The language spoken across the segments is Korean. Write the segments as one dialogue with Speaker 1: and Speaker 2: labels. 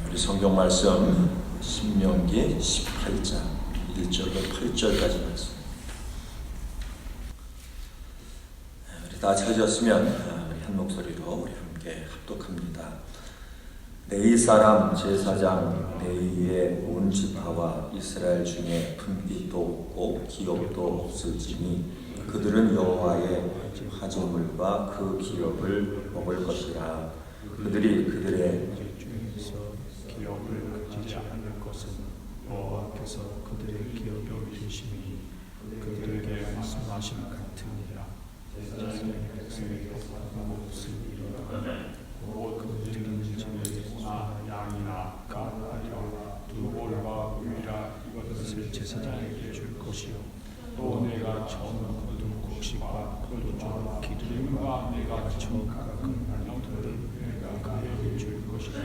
Speaker 1: 우리 성경 말씀 신명기 18장 1절로 8절까지 말씀. 우리 다 찾았으면 우리 한 목소리로 우리 함께 합독합니다. 레위 사람 제사장 레위의 온 지파와 이스라엘 중에 분깃도 없고 기업도 없을지니 그들은 여호와의 화제물과 그 기업을 먹을 것이라. 그들이 그들의
Speaker 2: 중에서 기업을 가지지 않을 것은 여호와께서 그들의 기업이 되심이니 그들에게 말씀하신 같으니라. 제사장의 백성이 법하고 없으리라. 그들은 제물이나 양이나 가하려 두볼과 우리라 이것을 제사장에게 줄 것이요 또 내가 처음 거둔 곡식과 포도주와 기름과 내가 처음 깎은 나무들을 내가 그에게 줄 것이라.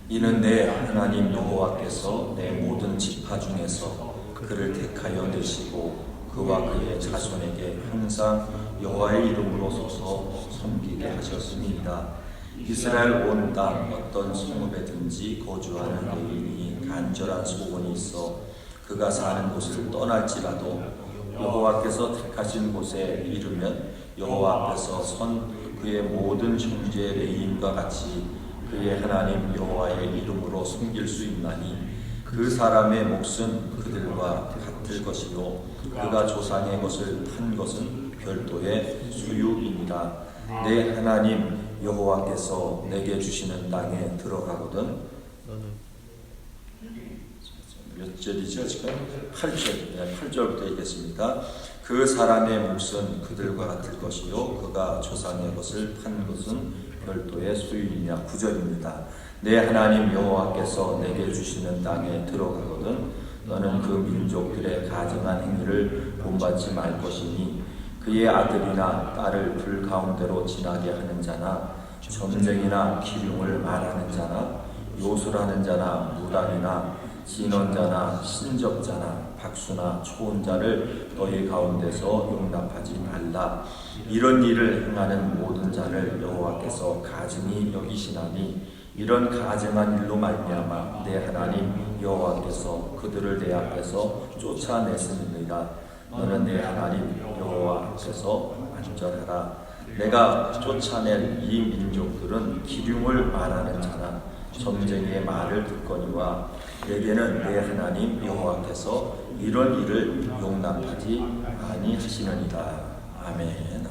Speaker 1: 이는 내 하나님 여호와께서 내 모든 지파 중에서 그를 택하여 내시고 그와 그의 자손에게 항상 여호와의 이름으로 서서 섬기게 하셨습니다. 이스라엘 온 땅 어떤 성읍에든지 거주하는 레위인이 간절한 소원이 있어 그가 사는 곳을 떠날지라도 여호와께서 택하신 곳에 이르면 여호와 앞에서 선 그의 모든 형제 레위인과 같이 그의 하나님 여호와의 이름으로 섬길 수 있나니 그 사람의 몫은 그들과 같을 것이요 그가 조상의 것을 판 것은 별도의 소유이니라. 내 하나님 여호와께서 내게 주시는 땅에 들어가거든. 몇 절이죠? 지금 8절부터 읽겠습니다. 그 사람의 몫은 그들과 같을 것이요 그가 조상의 것을 판 것은 별도의 소유이냐. 9절입니다. 내 하나님 여호와께서 내게 주시는 땅에 들어가거든 너는 그 민족들의 가증한 행위를 본받지 말 것이니 그의 아들이나 딸을 불 가운데로 지나게 하는 자나 점쟁이나 기륭을 말하는 자나 요술하는 자나 무당이나 진언자나 신접자나 박수나 초혼자를 너희 가운데서 용납하지 말라. 이런 일을 행하는 모든 자를 여호와께서 가증히 여기시나니 이런 가증한 일로 말미암아 내 하나님 여호와께서 그들을 내 앞에서 쫓아내시느니라. 너는 내 하나님 여호와 앞에서 안전하라. 내가 쫓아낼 이 민족들은 기륭을 말하는 자나 점쟁이의 말을 듣거니와 내게는 내 하나님 여호와께서 이런 일을 용납하지 아니하시느니라. 아멘.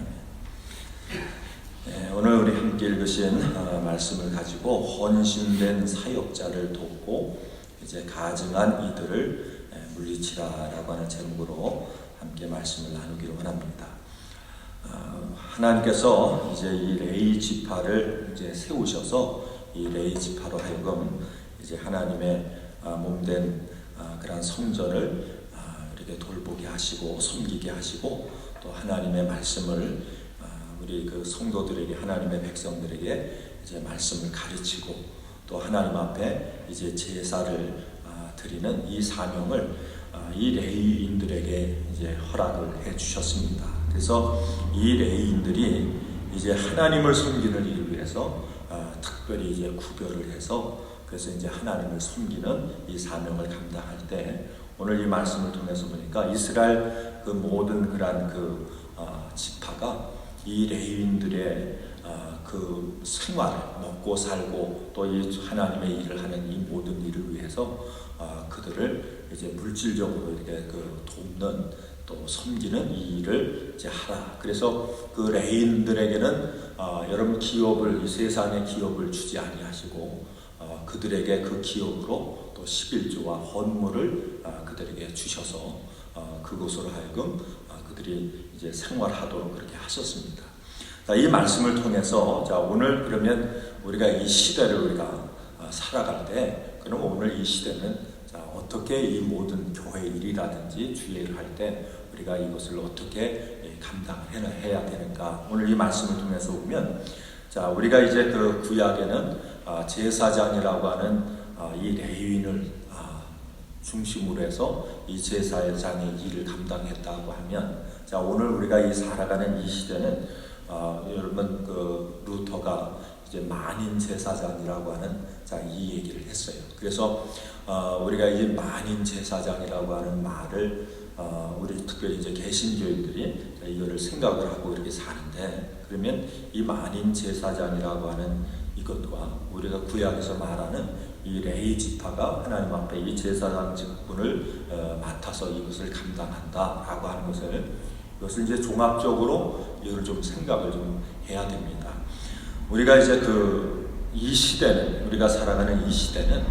Speaker 1: 네, 오늘 우리 함께 읽으신 말씀을 가지고 헌신된 사역자를 돕고 이제 가증한 이들을 물리치라라고 하는 제목으로 함께 말씀을 나누기로 원합니다. 하나님께서 이제 이 레위 지파를 이제 세우셔서 이 레위 지파로 하여금 이제 하나님의 몸된 그런 성전을 이렇게 돌보게 하시고 섬기게 하시고 또 하나님의 말씀을 우리 그 성도들에게 하나님의 백성들에게 이제 말씀을 가르치고 또 하나님 앞에 이제 제사를 드리는 이 사명을 이 레위인들에게 이제 허락을 해 주셨습니다. 그래서 이 레위인들이 이제 하나님을 섬기는 일을 위해서 특별히 이제 구별을 해서 그래서 이제 하나님을 섬기는 이 사명을 감당할 때 오늘 이 말씀을 통해서 보니까 이스라엘 그 모든 그러한 그 지파가 이 레위인들의 그 생활, 먹고 살고 또 이 하나님의 일을 하는 이 모든 일을 위해서 그들을 이제 물질적으로 이렇게 그 돕는 또 섬기는 이 일을 이제 하라. 그래서 그 레위인들에게는 여러분 기업을 이 세상의 기업을 주지 아니하시고 그들에게 그 기업으로 또 11조와 헌물을 그들에게 주셔서 그곳으로 하여금 그들이 이제 생활하도록 그렇게 하셨습니다. 자, 이 말씀을 통해서 자 오늘 그러면 우리가 이 시대를 우리가 살아갈 때 그럼 오늘 이 시대는 자 어떻게 이 모든 교회 일이라든지 주의 일을 할 때 우리가 이것을 어떻게 감당을 해야 되는가. 오늘 이 말씀을 통해서 보면 자 우리가 이제 그 구약에는 제사장이라고 하는 이 레위인을 중심으로 해서 이 제사장의 일을 감당했다고 하면 자 오늘 우리가 이 살아가는 이 시대는 여러분 그 루터가 이제 만인 제사장이라고 하는 이 얘기를 했어요. 그래서 우리가 이 만인 제사장이라고 하는 말을 우리 특별히 이제 개신교인들이 이거를 생각을 하고 이렇게 사는데, 그러면 이 만인 제사장이라고 하는 이것과 우리가 구약에서 말하는 이 레위 지파가 하나님 앞에 이 제사장 직분을 맡아서 이것을 감당한다라고 하는 이것을 이제 종합적으로 이걸 좀 생각을 좀 해야 됩니다. 우리가 이제 이 시대는, 우리가 살아가는 이 시대는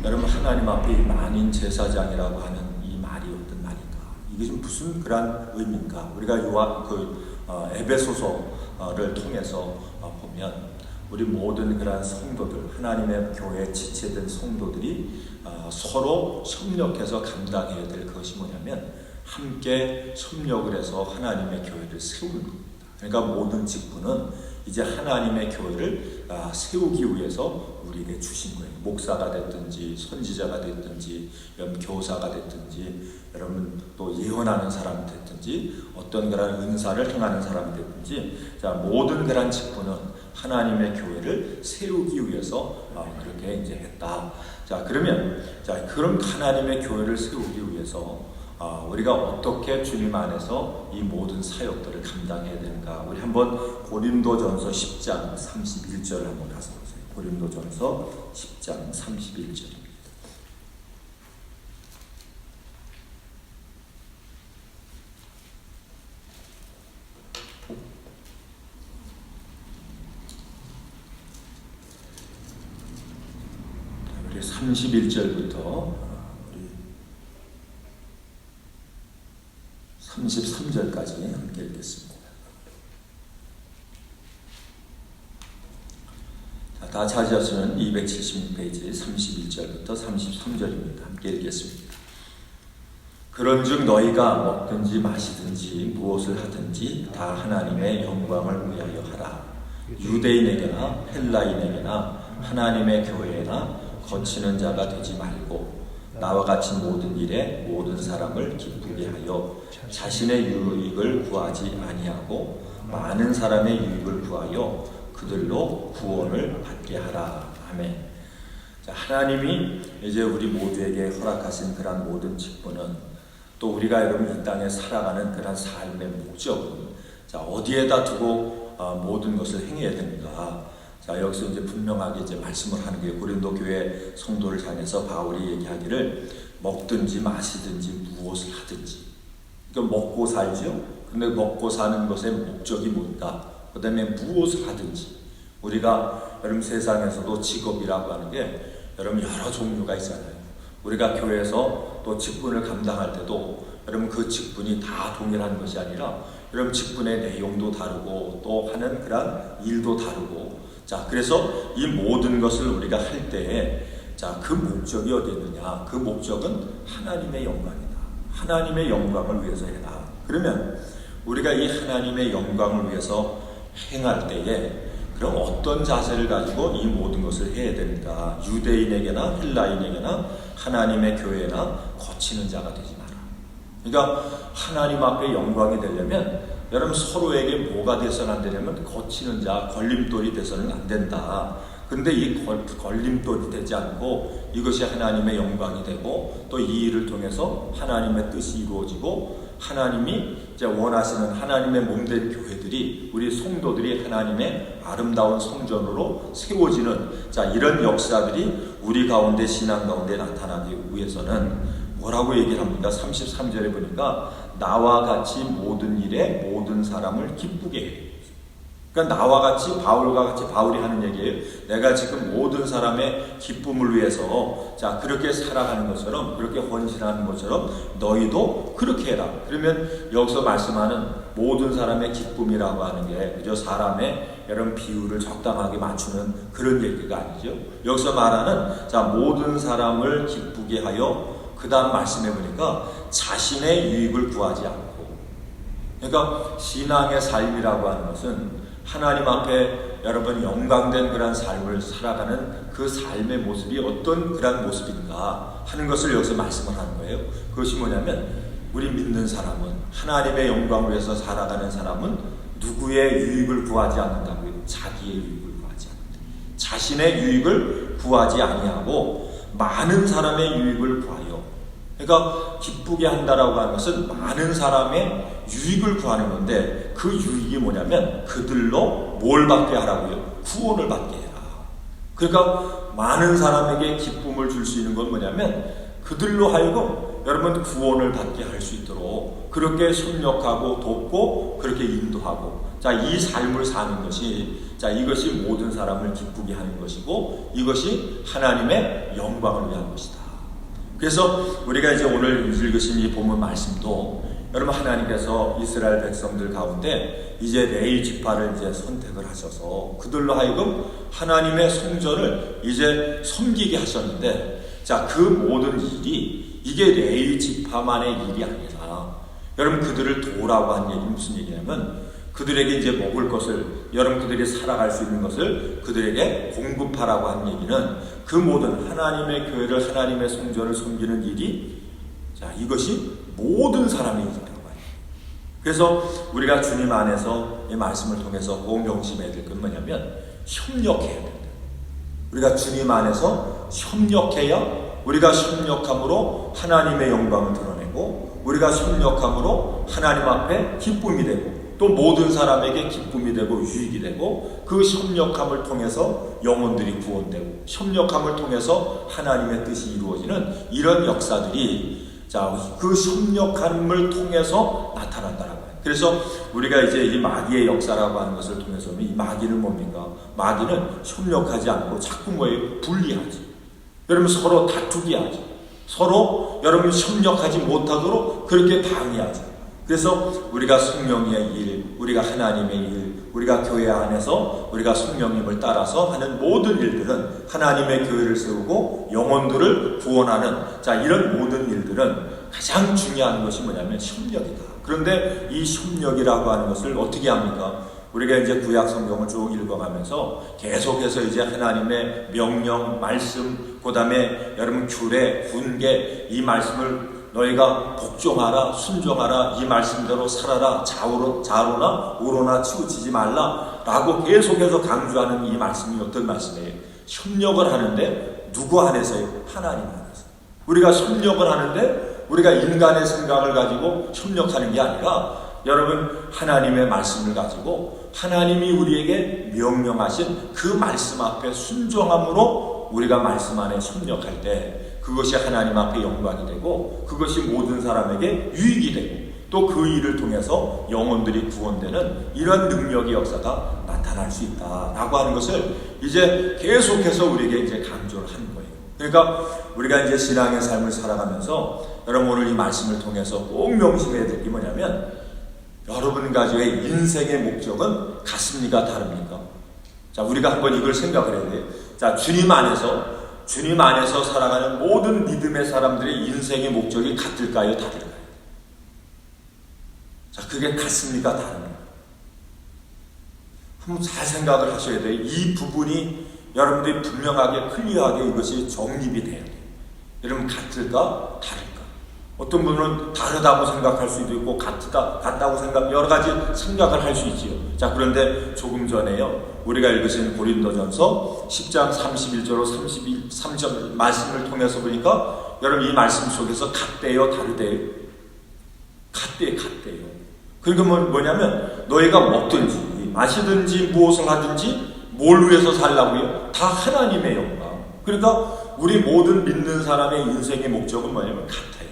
Speaker 1: 여러분 하나님 앞에 이 만인 제사장이라고 하는 이 말이 어떤 말인가? 이게 좀 무슨 그런 의미인가? 우리가 에베소서를 통해서 보면 우리 모든 그런 성도들, 하나님의 교회에 지체된 성도들이 서로 협력해서 감당해야 될 것이 뭐냐면 함께 협력을 해서 하나님의 교회를 세우는 겁니다. 그러니까 모든 직분은 이제 하나님의 교회를 세우기 위해서 우리에게 주신 거예요. 목사가 됐든지 선지자가 됐든지 여러분 교사가 됐든지 여러분 또 예언하는 사람이 됐든지 어떤 그런 은사를 행하는 사람이 됐든지 모든 그런 직분은 하나님의 교회를 세우기 위해서 그렇게 이제 했다. 그러면 그런 하나님의 교회를 세우기 위해서 우리가 어떻게 주님 안에서 이 모든 사역들을 감당해야 되는가? 우리 한번 고린도전서 10장 31절을 한번 가서 보세요. 고린도전서 10장 31절입니다. 우리 31절부터 33절까지 함께 읽겠습니다. 다 찾으셨으면 276페이지 31절부터 33절입니다. 함께 읽겠습니다. 그런즉 너희가 먹든지 마시든지 무엇을 하든지 다 하나님의 영광을 위하여 하라. 유대인에게나 헬라인에게나 하나님의 교회에나 거치는 자가 되지 말고 나와 같이 모든 일에 모든 사람을 기쁘게 하여 자신의 유익을 구하지 아니하고 많은 사람의 유익을 구하여 그들로 구원을 받게 하라. 아멘. 하나님이 이제 우리 모두에게 허락하신 그런 모든 직분은, 또 우리가 여러분 이 땅에 살아가는 그런 삶의 목적은 어디에다 두고 모든 것을 행해야 됩니까? 여기서 이제 분명하게 이제 말씀을 하는 게 고린도 교회 성도를 향해서 바울이 얘기하기를 먹든지 마시든지 무엇을 하든지. 그러니까 먹고 살죠. 근데 먹고 사는 것의 목적이 뭔가? 그 다음에 무엇을 하든지. 우리가 여러분 세상에서도 직업이라고 하는 게 여러분 여러 종류가 있잖아요. 우리가 교회에서 또 직분을 감당할 때도 여러분 그 직분이 다 동일한 것이 아니라 여러분 직분의 내용도 다르고 또 하는 그런 일도 다르고, 그래서 이 모든 것을 우리가 할 때에 그 목적이 어디 있느냐? 그 목적은 하나님의 영광이다. 하나님의 영광을 위해서 해라. 그러면 우리가 이 하나님의 영광을 위해서 행할 때에 그럼 어떤 자세를 가지고 이 모든 것을 해야 됩니까? 유대인에게나 헬라인에게나 하나님의 교회나 거치는 자가 되지 마라. 그러니까 하나님 앞에 영광이 되려면 여러분 서로에게 뭐가 돼서는 안 되냐면 거치는 자, 걸림돌이 돼서는 안 된다. 근데 이 걸림돌이 되지 않고 이것이 하나님의 영광이 되고 또 이 일을 통해서 하나님의 뜻이 이루어지고 하나님이 이제 원하시는 하나님의 몸된 교회들이, 우리 성도들이 하나님의 아름다운 성전으로 세워지는 이런 역사들이 우리 가운데, 신앙 가운데 나타나기 위해서는 뭐라고 얘기를 합니까? 33절에 보니까 나와 같이 모든 일에 모든 사람을 기쁘게 해. 그러니까 나와 같이, 바울과 같이, 바울이 하는 얘기예요. 내가 지금 모든 사람의 기쁨을 위해서 그렇게 살아가는 것처럼, 그렇게 헌신하는 것처럼 너희도 그렇게 해라. 그러면 여기서 말씀하는 모든 사람의 기쁨이라고 하는 게 그저 사람의 여러분 비율을 적당하게 맞추는 그런 얘기가 아니죠. 여기서 말하는 모든 사람을 기쁘게 하여, 그 다음 말씀해 보니까 자신의 유익을 구하지 않고. 그러니까 신앙의 삶이라고 하는 것은 하나님 앞에 여러분 영광된 그런 삶을 살아가는 그 삶의 모습이 어떤 그런 모습인가 하는 것을 여기서 말씀을 하는 거예요. 그것이 뭐냐면 우리 믿는 사람은, 하나님의 영광을 위해서 살아가는 사람은 누구의 유익을 구하지 않는다고요? 자기의 유익을 구하지 않는다. 자신의 유익을 구하지 아니하고 많은 사람의 유익을 구하여. 그러니까 기쁘게 한다라고 하는 것은 많은 사람의 유익을 구하는 건데, 그 유익이 뭐냐면 그들로 뭘 받게 하라고요? 구원을 받게 해라. 그러니까 많은 사람에게 기쁨을 줄 수 있는 건 뭐냐면 그들로 하여금 여러분 구원을 받게 할 수 있도록 그렇게 협력하고 돕고 그렇게 인도하고, 자, 이 삶을 사는 것이, 자, 이것이 모든 사람을 기쁘게 하는 것이고 이것이 하나님의 영광을 위한 것이다. 그래서 우리가 이제 오늘 읽으신 이 본문 말씀도 여러분, 하나님께서 이스라엘 백성들 가운데 이제 레위 지파를 이제 선택을 하셔서 그들로 하여금 하나님의 성전을 이제 섬기게 하셨는데, 자, 그 모든 일이 이게 레위 지파만의 일이 아니라 여러분, 그들을 도우라고 한 얘기는 무슨 얘기냐면 그들에게 이제 먹을 것을, 여러분 그들이 살아갈 수 있는 것을 그들에게 공급하라고 한 얘기는 그 모든 하나님의 교회를, 하나님의 성전을 섬기는 일이, 자, 이것이 모든 사람의 일이라고 해요. 그래서 우리가 주님 안에서 이 말씀을 통해서 꼭 명심해야 될 건 뭐냐면 협력해야 된다. 우리가 주님 안에서 협력해야, 우리가 협력함으로 하나님의 영광을 드러내고, 우리가 협력함으로 하나님 앞에 기쁨이 되고, 또 모든 사람에게 기쁨이 되고 유익이 되고, 그 협력함을 통해서 영혼들이 구원되고, 협력함을 통해서 하나님의 뜻이 이루어지는 이런 역사들이, 자, 그 협력함을 통해서 나타난다라고 해요. 그래서 우리가 이제 이 마귀의 역사라고 하는 것을 통해서, 이 마귀는 뭡니까? 마귀는 협력하지 않고 자꾸 뭐예요? 분리하지. 여러분, 서로 다투게 하지. 서로 여러분 협력하지 못하도록 그렇게 방해하지. 그래서 우리가 성령의 일, 우리가 하나님의 일, 우리가 교회 안에서 우리가 성령님을 따라서 하는 모든 일들은 하나님의 교회를 세우고 영혼들을 구원하는, 자, 이런 모든 일들은 가장 중요한 것이 뭐냐면 협력이다. 그런데 이 협력이라고 하는 것을 어떻게 합니까? 우리가 이제 구약 성경을 쭉 읽어가면서 계속해서 이제 하나님의 명령, 말씀, 그 다음에 여러분 규례, 훈계, 이 말씀을 너희가 복종하라, 순종하라, 이 말씀대로 살아라, 좌로나 우로나 치우치지 말라 라고 계속해서 강조하는 이 말씀이 어떤 말씀이에요? 협력을 하는데 누구 안에서요? 하나님 안에서. 우리가 협력을 하는데 우리가 인간의 생각을 가지고 협력하는 게 아니라 여러분, 하나님의 말씀을 가지고 하나님이 우리에게 명령하신 그 말씀 앞에 순종함으로 우리가 말씀 안에 협력할 때 그것이 하나님 앞에 영광이 되고 그것이 모든 사람에게 유익이 되고 또 그 일을 통해서 영혼들이 구원되는 이런 능력의 역사가 나타날 수 있다라고 하는 것을 이제 계속해서 우리에게 이제 강조를 하는 거예요. 그러니까 우리가 이제 신앙의 삶을 살아가면서 여러분, 오늘 이 말씀을 통해서 꼭 명심해야 될 게 뭐냐면 여러분 가지고의 인생의 목적은 같습니까? 다릅니까? 자, 우리가 한번 이걸 생각을 해야 돼요. 자, 주님 안에서 살아가는 모든 믿음의 사람들의 인생의 목적이 같을까요? 다를까요? 자, 그게 같습니까? 다릅니까? 한번 잘 생각을 하셔야 돼요. 이 부분이 여러분들이 분명하게, 클리어하게 이것이 정립이 돼야 돼요. 여러분, 같을까? 다를까? 어떤 분은 다르다고 생각할 수도 있고 같다고 여러 가지 생각을 할 수 있지요. 자, 그런데 조금 전에요, 우리가 읽으신 고린도전서 10장 31절로 33절 말씀을 통해서 보니까 여러분, 이 말씀 속에서 같대요, 다르대요? 같대요. 그러니까 뭐냐면 너희가 먹든지 마시든지 무엇을 하든지 뭘 위해서 살라고요? 다 하나님의 영광. 그러니까 우리 모든 믿는 사람의 인생의 목적은 뭐냐면 같아요.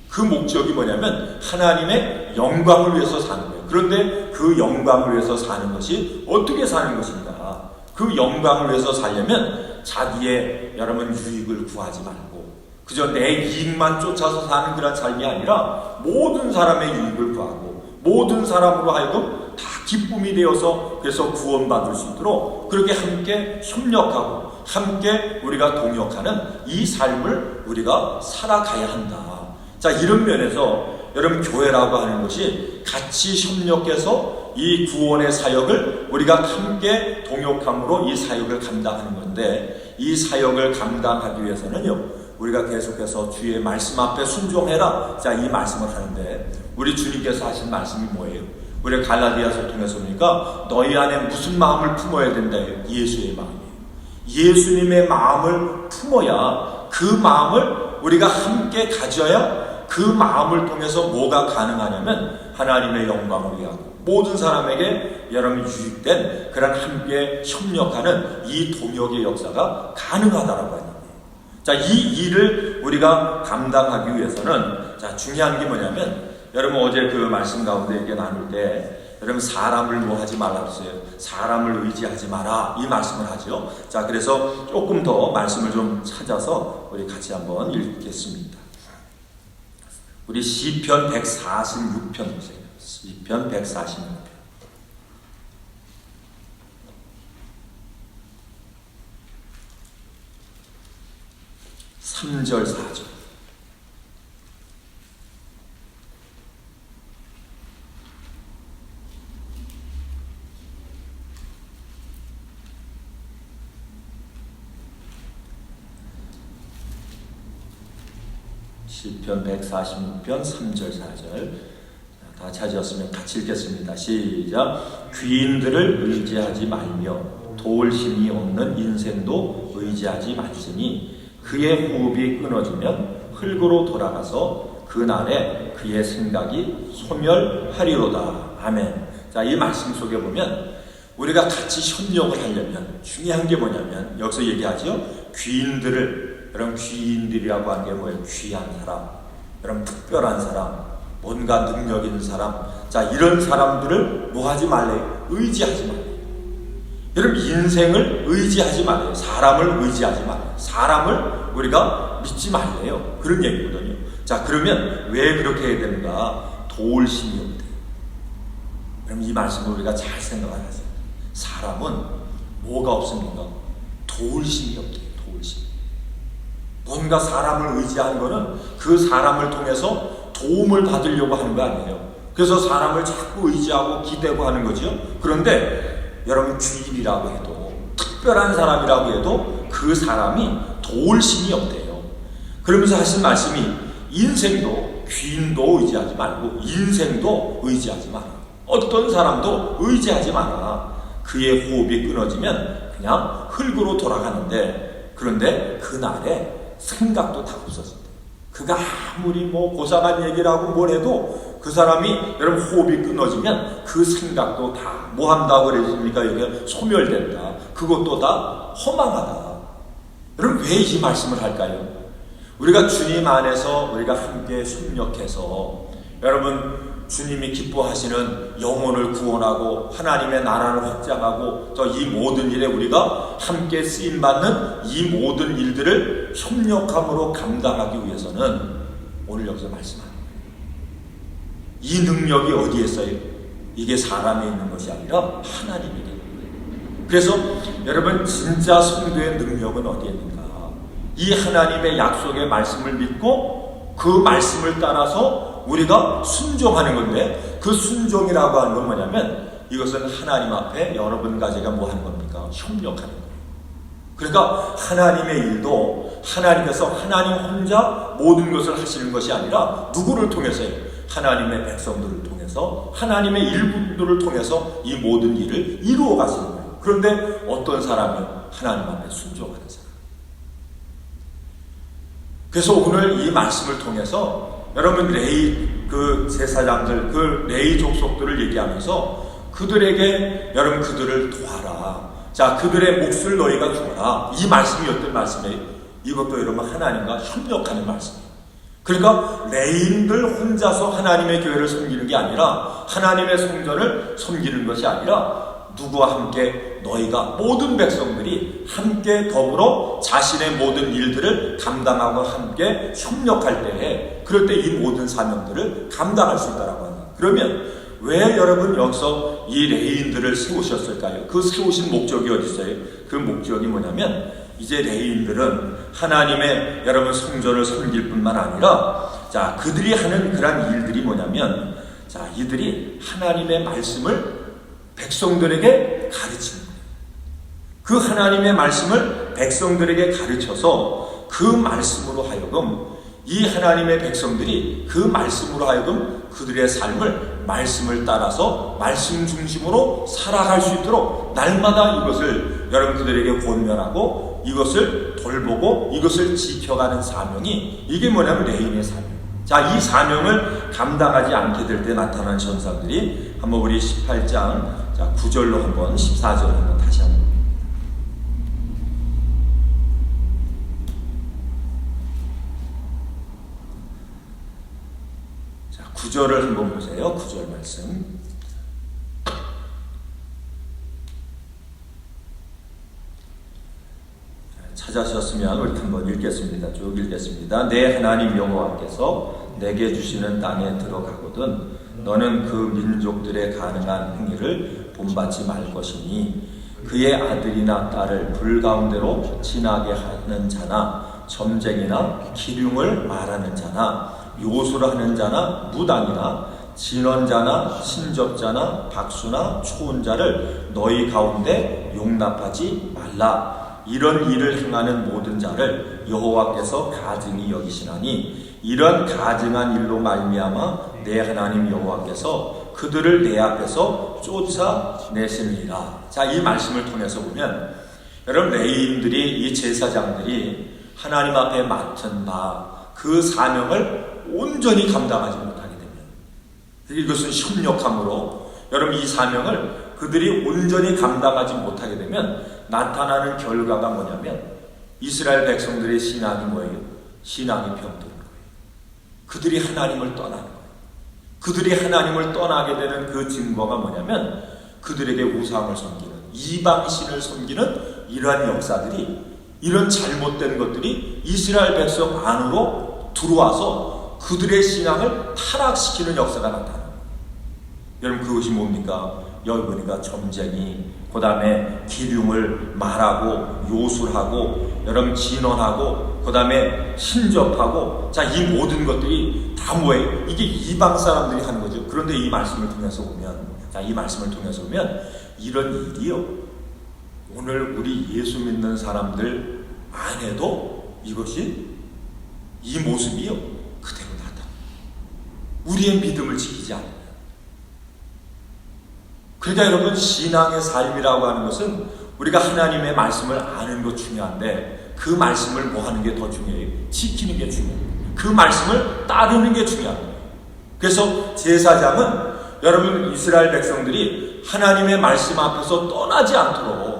Speaker 1: 그 목적이 뭐냐면 하나님의 영광을 위해서 사는 거예요. 그런데 그 영광을 위해서 사는 것이 어떻게 사는 것인가? 그 영광을 위해서 살려면 자기의 여러분 유익을 구하지 말고 그저 내 이익만 쫓아서 사는 그런 삶이 아니라 모든 사람의 유익을 구하고 모든 사람으로 하여금 다 기쁨이 되어서 그래서 구원받을 수 있도록 그렇게 함께 협력하고 함께 우리가 동역하는 이 삶을 우리가 살아가야 한다. 자, 이런 면에서 여러분, 교회라고 하는 것이 같이 협력해서 이 구원의 사역을 우리가 함께 동역함으로 이 사역을 감당하는 건데, 이 사역을 감당하기 위해서는요, 우리가 계속해서 주의 말씀 앞에 순종해라. 자, 이 말씀을 하는데 우리 주님께서 하신 말씀이 뭐예요? 우리 갈라디아서 통해서 보니까 너희 안에 무슨 마음을 품어야 된다. 예수의 마음이에요. 예수님의 마음을 품어야, 그 마음을 우리가 함께 가져야 그 마음을 통해서 뭐가 가능하냐면 하나님의 영광을 위하고 모든 사람에게 여러분 유익된 그런 함께 협력하는 이 동역의 역사가 가능하다라고 하는 거예요. 자, 이 일을 우리가 감당하기 위해서는 자, 중요한 게 뭐냐면 여러분 어제 그 말씀 가운데 이렇게 나눌 때 여러분 사람을 뭐 하지 말라 그랬어요. 사람을 의지하지 마라 이 말씀을 하죠. 자, 그래서 조금 더 말씀을 좀 찾아서 우리 같이 한번 읽겠습니다. 우리 시편 146편 보세요. 시편 146편 3절 4절 시편 146편 3절 4절 다 찾으셨으면 같이 읽겠습니다. 시작. 귀인들을 의지하지 말며 도울 힘이 없는 인생도 의지하지 말지니 그의 호흡이 끊어지면 흙으로 돌아가서 그날에 그의 생각이 소멸하리로다. 아멘. 자, 이 말씀 속에 보면 우리가 같이 협력을 하려면 중요한 게 뭐냐면 여기서 얘기하죠. 귀인들을, 여러분 귀인들이라고 하는 게 뭐예요? 귀한 사람, 여러분 특별한 사람, 뭔가 능력 있는 사람. 자, 이런 사람들을 뭐 하지 말래요? 의지하지 말래요. 여러분 인생을 의지하지 말래요. 사람을 의지하지 말래요. 사람을 우리가 믿지 말래요. 그런 얘기거든요. 자, 그러면 왜 그렇게 해야 되는가? 도울 힘이 없대요. 그럼 이 말씀을 우리가 잘 생각을 하세요. 사람은 뭐가 없습니까? 도울 힘이 없대요. 도울 힘. 뭔가 사람을 의지하는 거는 그 사람을 통해서 도움을 받으려고 하는 거 아니에요. 그래서 사람을 자꾸 의지하고 기대고 하는 거죠. 그런데 여러분 귀인이라고 해도, 특별한 사람이라고 해도 그 사람이 도울 힘이 없대요. 그러면서 하신 말씀이 인생도 귀인도 의지하지 말고 인생도 의지하지 마라. 어떤 사람도 의지하지 마라. 그의 호흡이 끊어지면 그냥 흙으로 돌아가는데, 그런데 그날에 생각도 다 없어진다. 그가 아무리 뭐 고상한 얘기를 하고 뭘 해도 그 사람이 여러분 호흡이 끊어지면 그 생각도 다 뭐 한다고 그랬습니까? 여기 소멸된다. 그것도 다 허망하다. 여러분 왜 이 말씀을 할까요? 우리가 주님 안에서 우리가 함께 협력해서 여러분 주님이 기뻐하시는 영혼을 구원하고 하나님의 나라를 확장하고 또 이 모든 일에 우리가 함께 쓰임받는 이 모든 일들을 협력함으로 감당하기 위해서는 오늘 여기서 말씀합니다. 이 능력이 어디에 있어요? 이게 사람에 있는 것이 아니라 하나님에게 있는 거예요. 그래서 여러분 진짜 성도의 능력은 어디에 있는가? 이 하나님의 약속의 말씀을 믿고 그 말씀을 따라서 우리가 순종하는 건데, 그 순종이라고 하는 건 뭐냐면 이것은 하나님 앞에 여러분과 제가 뭐 하는 겁니까? 협력하는 거예요. 그러니까 하나님의 일도 하나님께서 하나님 혼자 모든 것을 하시는 것이 아니라 누구를 통해서요? 하나님의 백성들을 통해서, 하나님의 일꾼들을 통해서 이 모든 일을 이루어 가시는 거예요. 그런데 어떤 사람은 하나님 앞에 순종하는 사람. 그래서 오늘 이 말씀을 통해서 여러분 레위 그 제사장들, 그 레위 족속들을 얘기하면서 그들에게 여러분 그들을 도와라. 자, 그들의 몫을 너희가 주어라. 이 말씀이 어떤 말씀이에요? 이것도 여러분 하나님과 협력하는 말씀이에요. 그러니까 레위인들 혼자서 하나님의 교회를 섬기는 게 아니라, 하나님의 성전을 섬기는 것이 아니라 누구와 함께 너희가 모든 백성들이 함께 더불어 자신의 모든 일들을 감당하고 함께 협력할 때에, 그럴 때 이 모든 사명들을 감당할 수 있다라고 합니다. 그러면 왜 여러분 여기서 이 레위인들을 세우셨을까요? 그 세우신 목적이 어디 있어요? 그 목적이 뭐냐면 이제 레위인들은 하나님의 여러분 성전을 섬길 뿐만 아니라, 자, 그들이 하는 그런 일들이 뭐냐면, 자, 이들이 하나님의 말씀을 백성들에게 가르치는 거예요. 그 하나님의 말씀을 백성들에게 가르쳐서 그 말씀으로 하여금 이 하나님의 백성들이 그 말씀으로 하여금 그들의 삶을 말씀을 따라서 말씀 중심으로 살아갈 수 있도록 날마다 이것을 여러분 그들에게 권면하고 이것을 돌보고 이것을 지켜가는 사명이 이게 뭐냐면 레인의 사명. 자, 이 사명을 감당하지 않게 될 때 나타나는 현상들이 한번 우리 18장 9절로 한번 14절로 한번 다시 한번 자, 9절을 한번 보세요. 9절 말씀. 찾아셨으면 우리 한번 읽겠습니다. 쭉 읽겠습니다. 내 하나님 여호와께서 내게 주시는 땅에 들어가거든 너는 그 민족들의 가능한 행위를 본받지 말 것이니 그의 아들이나 딸을 불 가운데로 지나게 하는 자나 점쟁이나 기륭을 말하는 자나 요술을 하는 자나 무당이나 진언자나 신접자나 박수나 초혼자를 너희 가운데 용납하지 말라. 이런 일을 행하는 모든 자를 여호와께서 가증히 여기시나니 이런 가증한 일로 말미암아 내 하나님 여호와께서 그들을 내 앞에서 쫓아내시니라. 자, 이 말씀을 통해서 보면 여러분 레위인들이 이 제사장들이 하나님 앞에 맡은 바 그 사명을 온전히 감당하지 못하게 되면 이것은 협력함으로 여러분 이 사명을 그들이 온전히 감당하지 못하게 되면 나타나는 결과가 뭐냐면 이스라엘 백성들의 신앙이 뭐예요? 신앙이 병드는 거예요. 그들이 하나님을 떠나는 거예요. 그들이 하나님을 떠나게 되는 그 증거가 뭐냐면 그들에게 우상을 섬기는 이방신을 섬기는 이러한 역사들이 이런 잘못된 것들이 이스라엘 백성 안으로 들어와서 그들의 신앙을 타락시키는 역사가 나타납니다. 여러분 그것이 뭡니까? 여기 보니까 점쟁이, 그 다음에 기륭을 말하고 요술하고 여러분 진언하고 그 다음에 신접하고 자, 이 모든 것들이 다 뭐예요? 이게 이방 사람들이 하는 거죠. 그런데 이 말씀을 통해서 보면 자, 이 말씀을 통해서 보면 이런 일이요 오늘 우리 예수 믿는 사람들 안에도 이것이 이 모습이요 그대로 나타납니다. 우리의 믿음을 지키지 않으면. 그러니까 여러분 신앙의 삶이라고 하는 것은 우리가 하나님의 말씀을 아는 것 중요한데 그 말씀을 뭐 하는 게 더 중요해요? 지키는 게 중요해요. 그 말씀을 따르는 게 중요합니다. 그래서 제사장은 여러분 이스라엘 백성들이 하나님의 말씀 앞에서 떠나지 않도록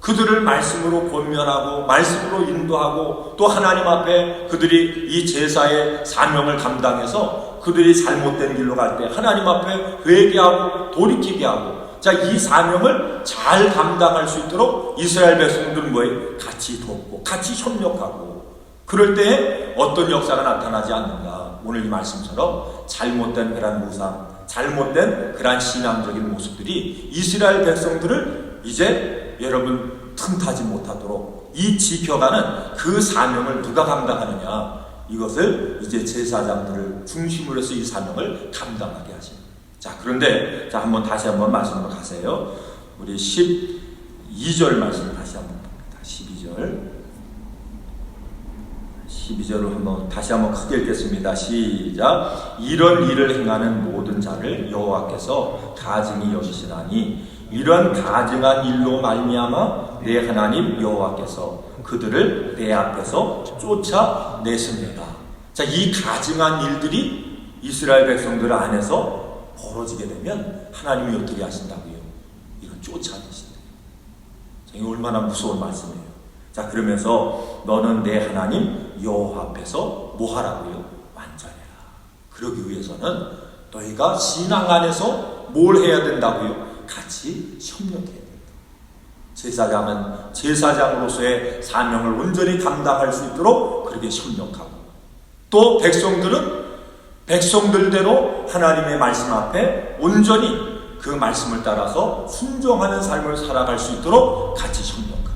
Speaker 1: 그들을 말씀으로 권면하고 말씀으로 인도하고 또 하나님 앞에 그들이 이 제사의 사명을 감당해서 그들이 잘못된 길로 갈 때 하나님 앞에 회개하고 돌이키게 하고 자, 이 사명을 잘 감당할 수 있도록 이스라엘 백성들은 뭐예요? 같이 돕고 같이 협력하고 그럴 때 어떤 역사가 나타나지 않는가? 오늘 이 말씀처럼 잘못된 그런 우상, 잘못된 그런 신앙적인 모습들이 이스라엘 백성들을 이제 여러분 틈타지 못하도록 이 지켜가는 그 사명을 누가 감당하느냐? 이것을 이제 제사장들을 중심으로 해서 이 사명을 감당하게 하십니다. 자, 그런데 자, 한번 다시 한번 말씀으로 가세요. 우리 12절 말씀 다시 한번 봅니다. 12절로 한번 다시 한번 크게 읽겠습니다. 시작. 이런 일을 행하는 모든 자를 여호와께서 가증히 여기시나니 이런 가증한 일로 말미암아 내 하나님 여호와께서 그들을 내 앞에서 쫓아내십니다. 자, 이 가증한 일들이 이스라엘 백성들 안에서 벌어지게 되면 하나님이 어떻게 하신다고요? 이건 쫓아내신다. 이게 얼마나 무서운 말씀이에요. 자, 그러면서 너는 내 하나님 여호와 앞에서 뭐 하라고요? 완전해라. 그러기 위해서는 너희가 신앙 안에서 뭘 해야 된다고요? 같이 협력해야 된다. 제사장은 제사장으로서의 사명을 온전히 감당할 수 있도록 그렇게 협력하고 또 백성들은 백성들대로 하나님의 말씀 앞에 온전히 그 말씀을 따라서 순종하는 삶을 살아갈 수 있도록 같이 협력하고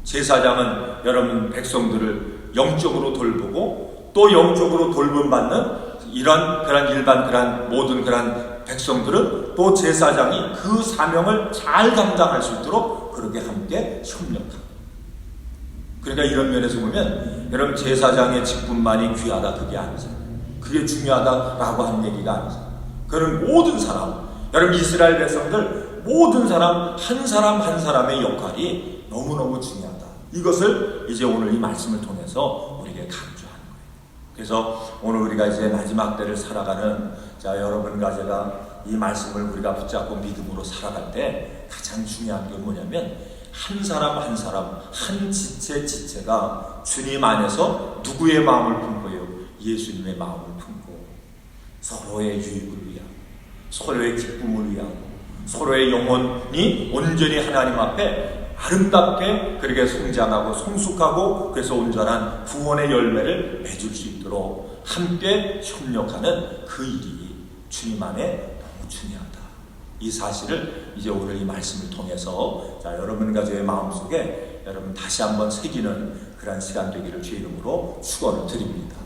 Speaker 1: 제사장은 여러분 백성들을 영적으로 돌보고 또 영적으로 돌봄받는 이런 그런 일반 그런 모든 그런 백성들은 또 제사장이 그 사명을 잘 감당할 수 있도록 그렇게 함께 협력하고 그러니까 이런 면에서 보면 여러분 제사장의 직분만이 귀하다 그게 아니잖아요. 그게 중요하다라고 하는 얘기가 아니잖아요. 그런 모든 사람, 여러분 이스라엘 백성들 모든 사람 한 사람의 역할이 너무너무 중요하다. 이것을 이제 오늘 이 말씀을 통해서 우리에게 강조하는 거예요. 그래서 오늘 우리가 이제 마지막 때를 살아가는 여러분과 제가 이 말씀을 우리가 붙잡고 믿음으로 살아갈 때 가장 중요한 게 뭐냐면 한 사람 한 지체가 주님 안에서 누구의 마음을 품고요? 예수님의 마음을 품고 서로의 유익을 위하고 서로의 기쁨을 위하고 서로의 영혼이 온전히 하나님 앞에 아름답게 그렇게 성장하고 성숙하고 그래서 온전한 구원의 열매를 맺을 수 있도록 함께 협력하는 그 일이 주님 안에 너무 중요하다. 이 사실을 이제 오늘 이 말씀을 통해서 여러분과 저의 마음속에 여러분 다시 한번 새기는 그런 시간 되기를 주의 이름으로 축원을 드립니다.